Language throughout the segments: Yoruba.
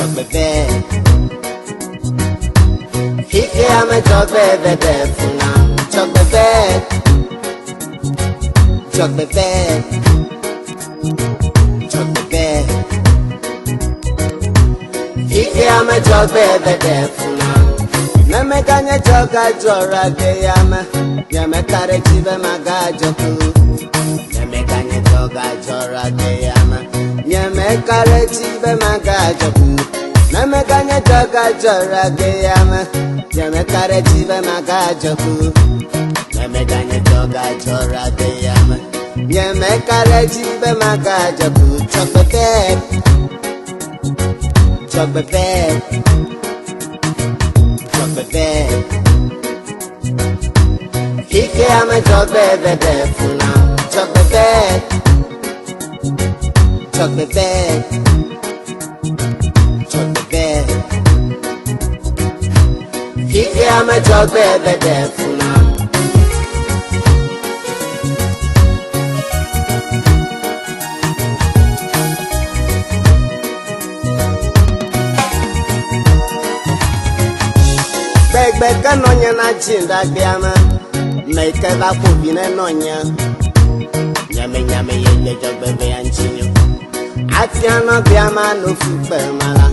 Dzɔgbeve. Kike ame dzɔgbeve de funa. Dzɔgbeve. Dzɔgbeve. Dzɔgbeve. Kike ame dzɔgbeve de funa. Neme ganye dzɔga dzɔra de yame. Nyame kare dzive maga dzɔku. Nyame ganye dzɔga dzɔra de yame. Nyame kare dzive maga dzɔku. Neme ganye dzɔga dzɔra de yame. Nyame kare dzive maga dzɔku. Nyame ganye dzɔga dzɔra de yame. Nyame kare dzive maga dzɔku. Dzɔgbeve. Dzɔgbeve. Dzɔgbeve. Kike ame dzɔgbeve de funa. Dzɔgbeve. Dzɔgbeve. Dzɔgbeve. Kike ame dzɔgbeve de funa. Gbegbe ke nɔnye na dzi ɖagbeame. Meke va ƒovi ne nɔnye. Nyame ye nye dzɔgbeve ya ŋtsi nyo. Afia nɔvia ma no fukpe ma la.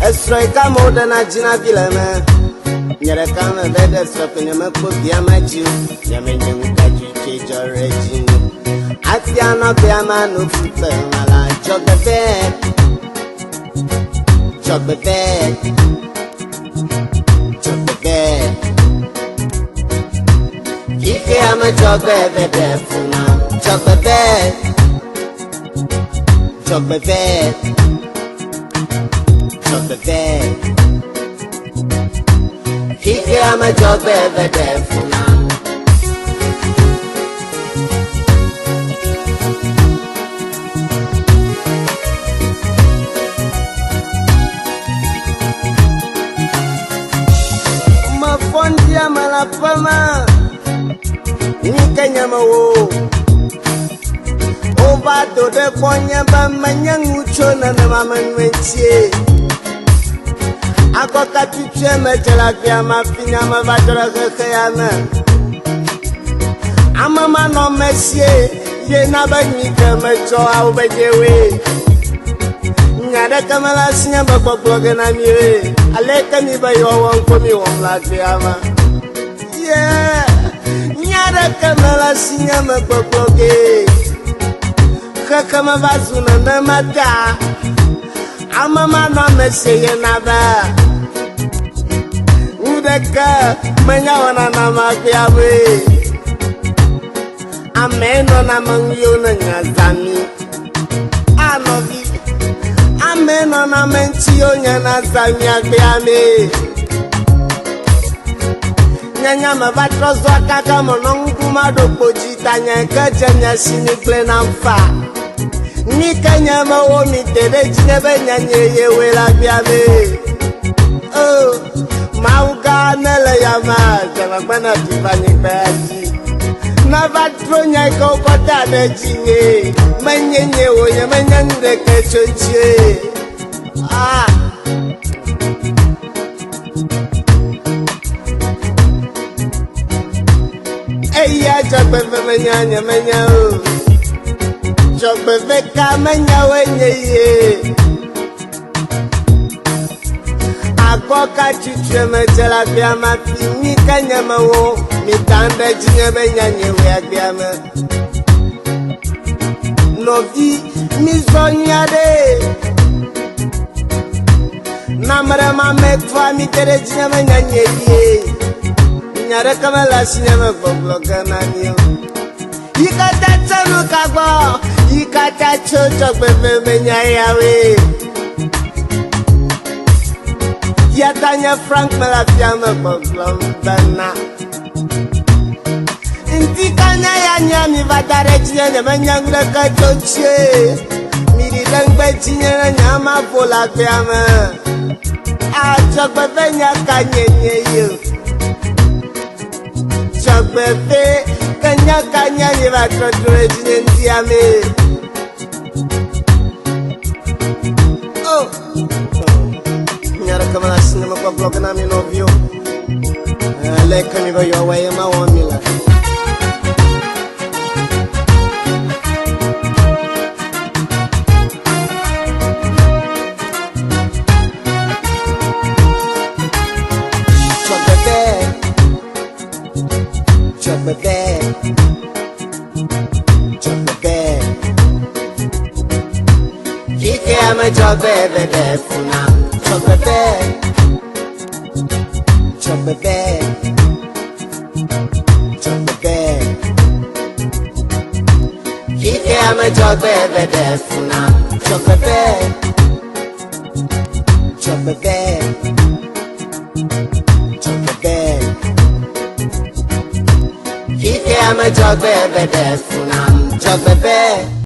Esrɔ̃ yi ka mo ɖena dzi na vi le me. Nye ɖeka me ve ɖe srɔ̃ ƒe nye mekpɔ via ma dzi o. Nyame nye ŋutɔ tse dzɔ ɖe dzi nyo. Afia nɔvia ma no fukpe ma la. Dzɔgbeve. Dzɔgbeve. Dzɔgbeve. Kike ame dzɔgbeve de funa. Dzɔgbeve. Dzɔgbeve. Dzɔgbeve. Kike ame dzɔgbeve de funa. Mafondi amala pama. Nika nyama wo. Oba do de konya ba manya ngucho na na mama nwentie. Ako katuche me jela via ma finya ma vadra khayama. Amama no mesie ye na ba nyika me jo au bejewe. Nyada kamala sinya ba gbogbo na miwe. Aleka mi ba yo won ko mi won la via ma. Yeah. Nyada kamala sinya me gbogboge. Kakama vazuna na mata. Amama no meseye na ba. Udeka menya wana na magyawe. Ameno na mangyo na nyazami. Anovi. Ameno na menchio nyana zami agbeame. Nyanya mabatrozo kaka monongu madoko jitanya kajanya sinikle na mfa. Nika nyama wo mi tere jinebe nyanye yewe la biame. Oh, mauga nele yama jama bana tifani baji. Na vatro nyaka ukota de jinge. Menyenye wo nyamenyande kechonchie. Ah. Eya dzɔgbeve menya o. Dzɔgbeve ka menya wenye ye. Akɔ ka tutu me dzela bia ma fi mi ka nye me wo. Mi tan ɖe dzi nye be nyanye wo agbea me. Nɔvi mi zɔ nya ɖe. Namre ma me toa mi te ɖe dzi nye be nyanye ye. Nyare kama la sinya me gbogbo kana ni o. Yikata tsanu kagbo, yikata cho dzɔgbeve me nya yawe. Yatanya Frank me la fia me gbogbo bana. Inti kanya ya nya mi va dare dzi ne me nya ngre ka chochie. Mi di dangbe dzi ne nya ma vola bia me. A dzɔgbeve nya ka nyenye yo. Dzɔgbeve kanya ni va trotro dine ndiame. Oh. come on, cinema block and I'm in of you. Let me go your way, my 1 million. I'm a Dzɔgbeve defuna, Dzɔgbeve, Dzɔgbeve, Dzɔgbeve. Kike I'm a Dzɔgbeve defuna, Dzɔgbeve, Dzɔgbeve, Dzɔgbeve. Kike I'm a Dzɔgbeve defuna, Dzɔgbeve.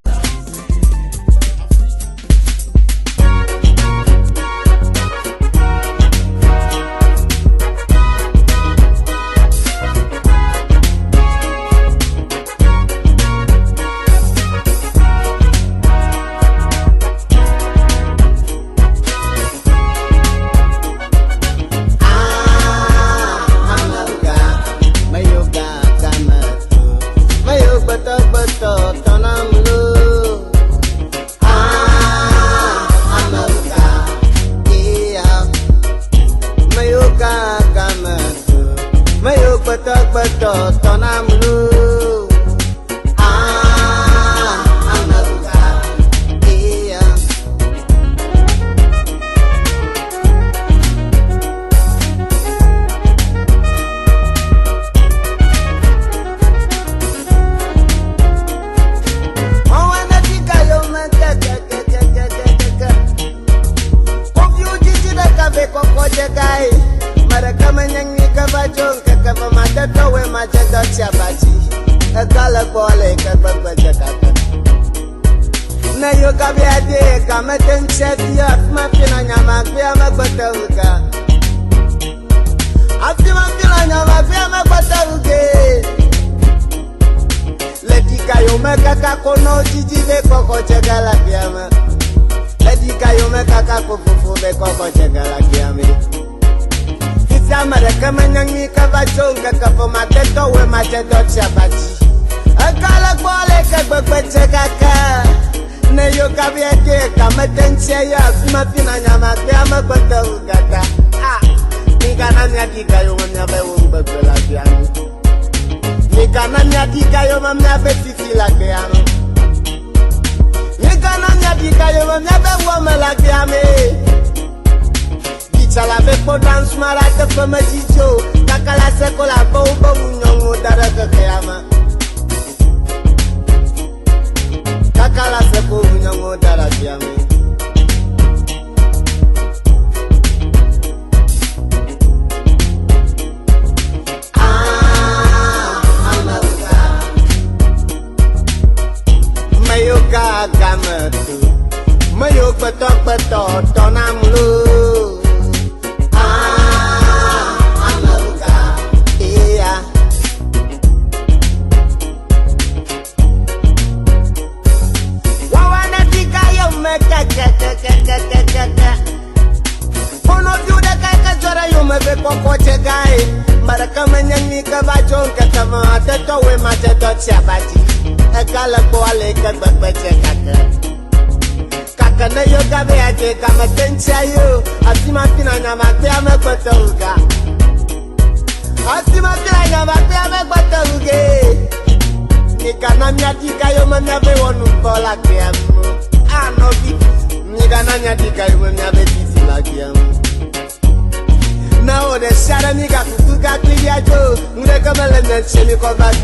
Now the Sarani got to get Cliajo, Murekamel, Chemical.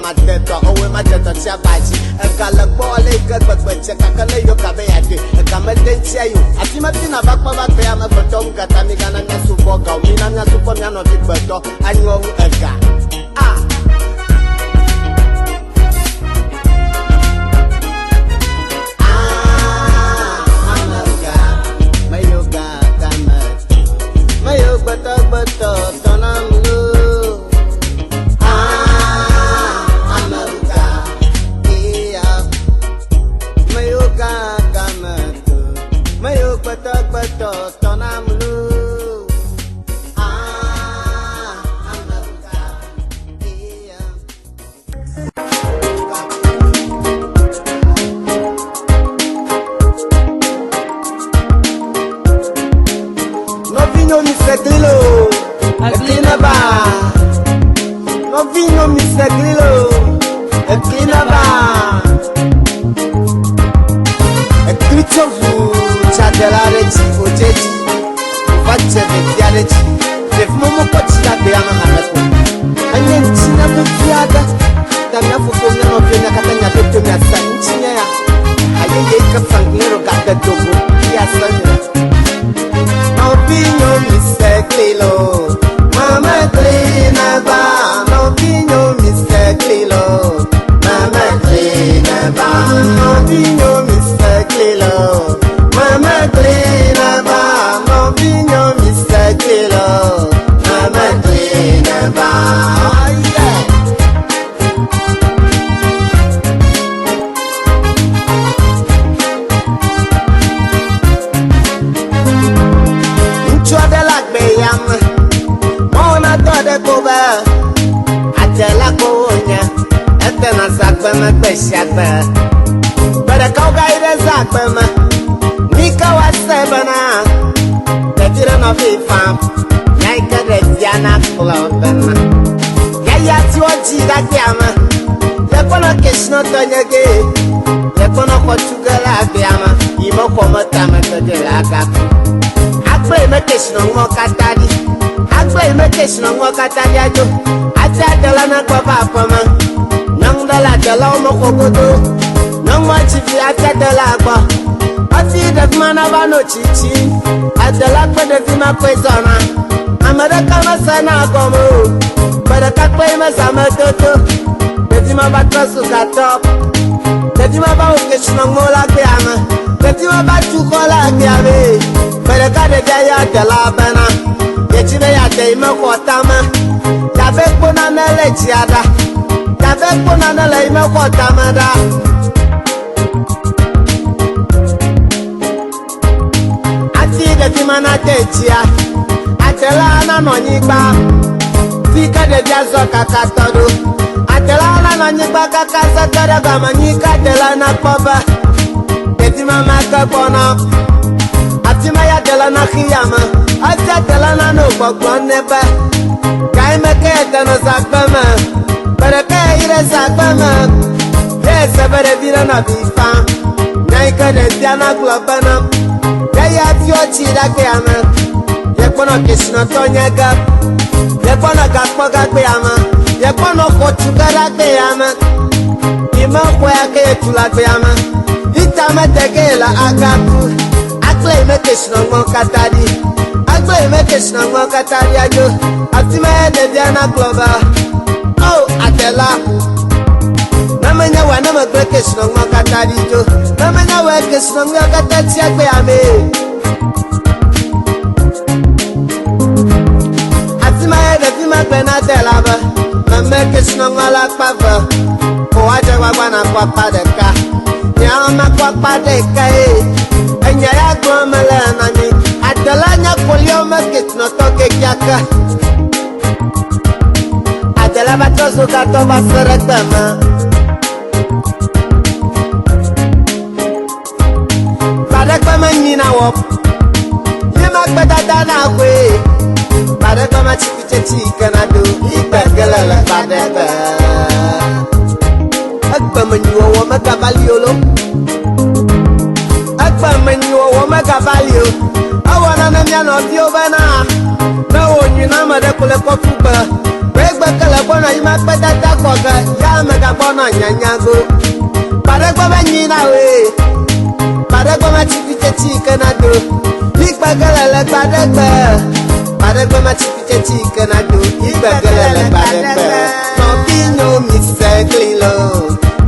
mateto owe mateto tia baji e kala bole ke gbegbeche kakale yo kabe yade e kamete tia yo atima tina bakpa bakpe ya me foto ngata mi gana nya subo ga mi na nya subo mi ano dikbeto anyo ega chichi adela kwede vima kwezona amaraka masana gomo baraka kwema samatoto dedima batrasu katop dedima ba okeshna ngola kiyama dedima ba chukola kiyabe baraka de ya adela bana yechibe ya deima kwotama yabe kona na lechiada yabe kona na leima kwotama da mana tetia atela na Nɔnye gba fika de biazo kakatodo atela na Nɔnye gba kakasatara gamanyika tela na koba etima makabona atima ya tela na khiyama atela na no gbogbonebe kaimeke etano zakbama baraka ire zakbama yes bere bira na bifa naika de biana globana ya fiochi da kiyama ye kono kishno tonyaga ye kono gakpoga kiyama ye kono kochugara kiyama ima kwa ke tula kiyama itama tegela agaku akle me kishno mo katadi akle me kishno mo katadi ajo atima de diana global oh atela namanya wana magre kishno mo katadi jo namanya wa kishno mo katati kiyama Benadela, my make is no like papa. Oh, I don't want to papa de car. Yama papa de cae, and Yago Melanani. At the Lanya Polio market, not talking yaka. At the Lavatos of Catova Seretama. Padakama walk. You might better than away. Padakama chicken I do, eat that girl like Padaka. Akbaman, you are woman Cavaliolo. Akbaman, you are woman Cavalio. I want an onion of Giovanna. No one, you know, Mother Pulepa. Break back a bona ima pedata koga ya mega bona nyanyago parego banyina we parego ma chipite chikana do igbagalele parego ma chipite chikana do igbagalele no pinyo Mise Klilo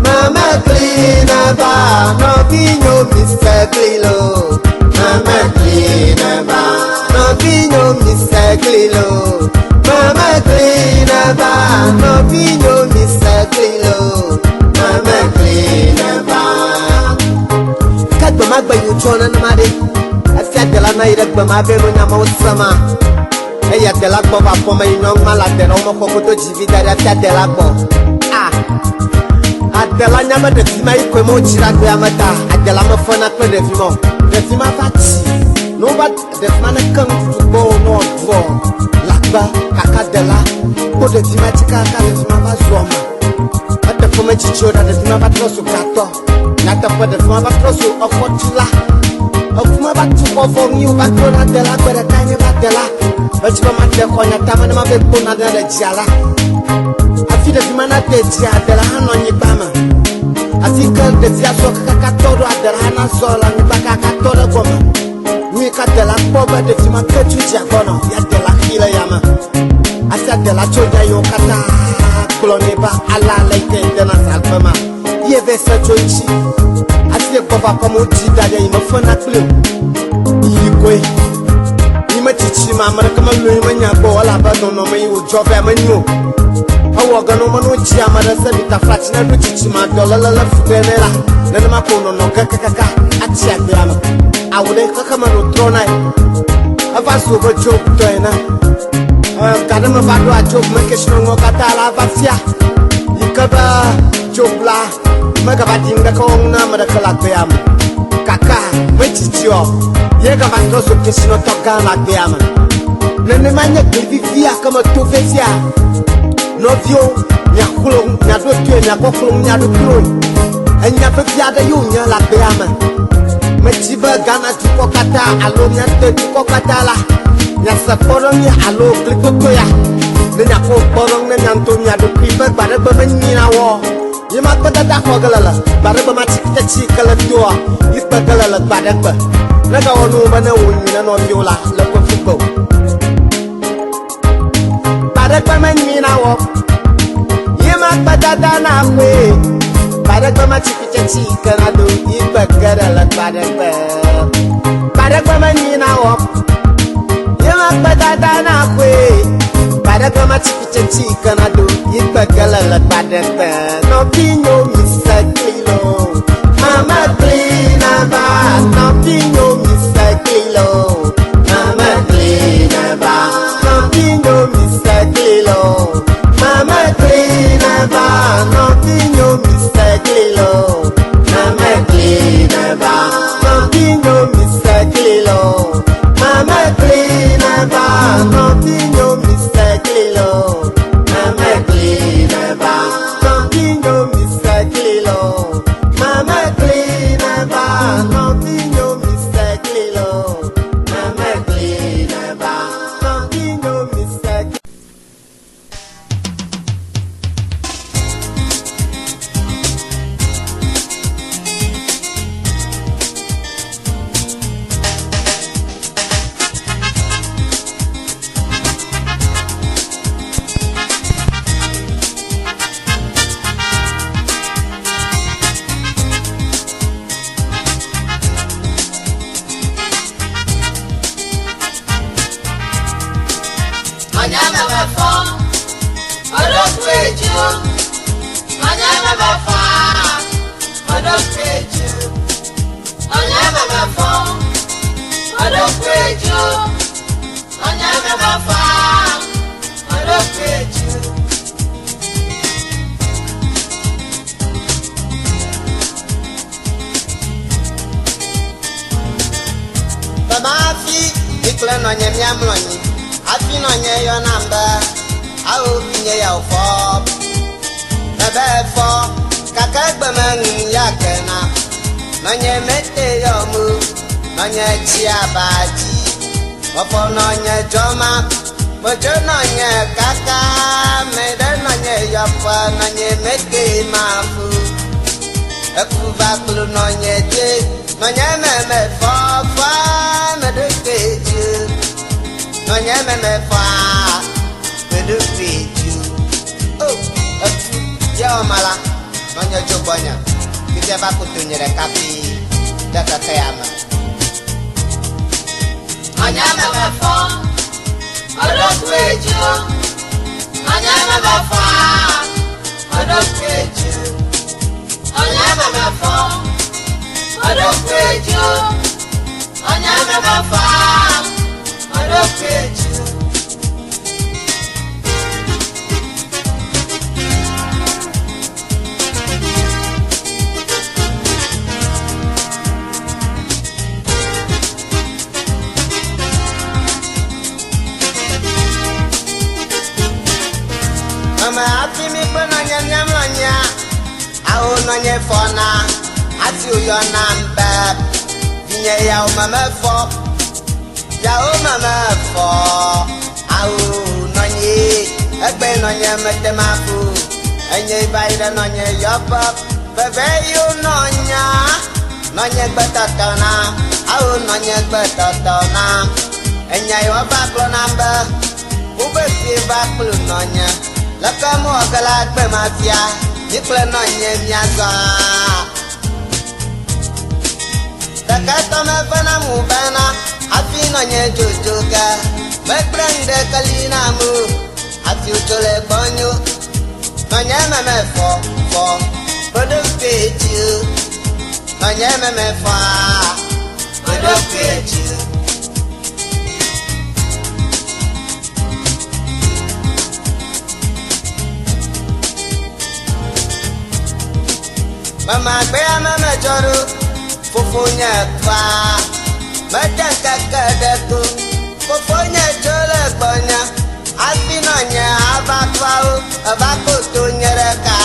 mama clean ba no pinyo Mise Klilo mama clean ba no pinyo Mise Klilo mama clean ba no pinyo Mise Klilo mama clean ba kadba magba yuchona na made afia dela na ire gba ma be no nyama osama eya dela gbo ba poma inong mala dela mo kokoto jivida afia dela gbo adela nyama de fima ikwe mo chira gbe amata adela mo fona pe de fima fati no ba de fima na kan football no dvo lagba kaka dela ko de fima tika ka de fima ba zoma ade foma chicho da de fima ba troso kato na ta pe de fima ba troso ofotula ofuma ba tu ko fo mi ba to na dela ko de kanye ba dela ba chi ba ma de ko nya ta ma be ko na de jiala afi de fima na de jia dela hano nyi bama afi kan de fia so kaka todo adela hana sola nyi ba kaka todo goma ni ka dela ko ba de fima ke tu jia kono ya dela hila yama asa dela choja yo kata klone ba ala like de na salfama ye ve se chochi ati ko ba ko mo ji da ye mo fona klu yikwe ni ma chichi ma mara kama lu ma nya bo wala ba no ma yi o jobe ma nyu awo ga no ma no ji amara se bita flat na do chichi ma do la futenela na ma ko no kaka ati agbama awude kaka ma ro trona ava so bo job to ena kada ma ba do a job ma ke shino ngo kata la va fia yikaba job la ma ga ba dinga ko na ma da kala gbeam kaka ma chichio ye ga ba do so ke shino to ga la gbeam ne ma nya ke vivia kama to fesia no vio nya kulo nya do tu nya ko kulo nya do kulo enya pe bia da yo nya la gbeam ma jiba gana ti ko kata alo nya te ti ko kata la nya sa poro nya alo kliko to ya ne nya ko poro ne nya to nya do kriba ba da ba ni na wo ye ma ko da ko galala ba da ba ma ti ta chi kala to yi ba galala ba da ba na ga wono ba na wo ni na no viola le ko fubo ba da ba ma ni na wo ye ma ba da na kwe ba da ma ti chi kana do yi ba galala ba da ma ni na wo badada na kwe badada ma chikichi kana do yibagala la badada no pinyo Mise Klilo mama clean ba no pinyo Mise Klilo mama clean ba no pinyo Mise Klilo mama clean ba no pinyo Mise Klilo mama clean ba no pinyo Mise Klilo mama clean ba no pinyo Mise Klilo mama clean ba no pinyo Mise Klilo mama clean ba no pinyo Mise Klilo mama clean ba no pinyo Mise Nɔnye miamlɔnyi afi nɔnye yɔ nam be awo vinye ya fɔ ebe fɔ kake gbeme ŋu ya kena nɔnye mete yɔ mu nɔnye tsi aba dzi wɔfɔ nɔnye dzɔma Bojo nonye kaka mede nonye yopa nonye meke mafu. Ekuva kulu nonye je nonye meme fa mede keju. Nonye meme fa mede keju. Oh, ya mala nonye jobonya. Kita bakutu nyere kapi daka kayama. Nonye meme fa Odokweju, onye mebe fa. Odokweju, onye mebe fa. Odokweju, onye mebe fa. Odokweju. Mama ati mi pe nonye nyamlonya awo nonye fona ati uyo na mbe vinye ya o mama fo awo nonye egbe nonye metemafu enye baile nonye yopa bebe yu nonye gbetatana awo nonye gbetatana enye yo baklo na mbe ube fi baklo nonye Laka mo akala kpe mafia, nikle nonye miaza. Taka tome fana mubana, afi nonye jojoga. Mekrende kalina mu, afi uchole bonyo. Nonye meme fo, bodo keju. Nonye meme fa, bodo keju. Mama bea mama joru fofonya fa majanka kadeku fofonya jole bonya asinonya abakwao abakoto nyereka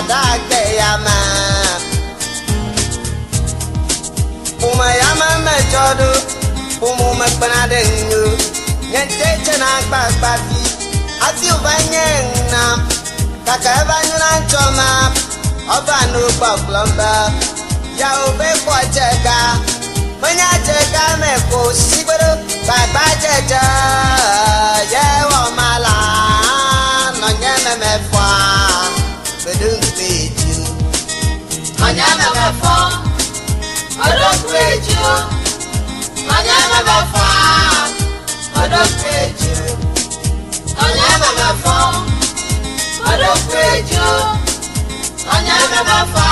dage yama Uma yama joru umu makpanadengu nyente chana kpakpafi asi ubanyena kakabanyuna choma Oba no baklamba ya obe kwa cheka Manya cheka me ko sibero Baba checha Ye wa mala Nonye me fa Bedung peju Nonye me fa Odok peju Nonye me fa Odok peju Nonye me fa Odok peju Nonye mebe fa.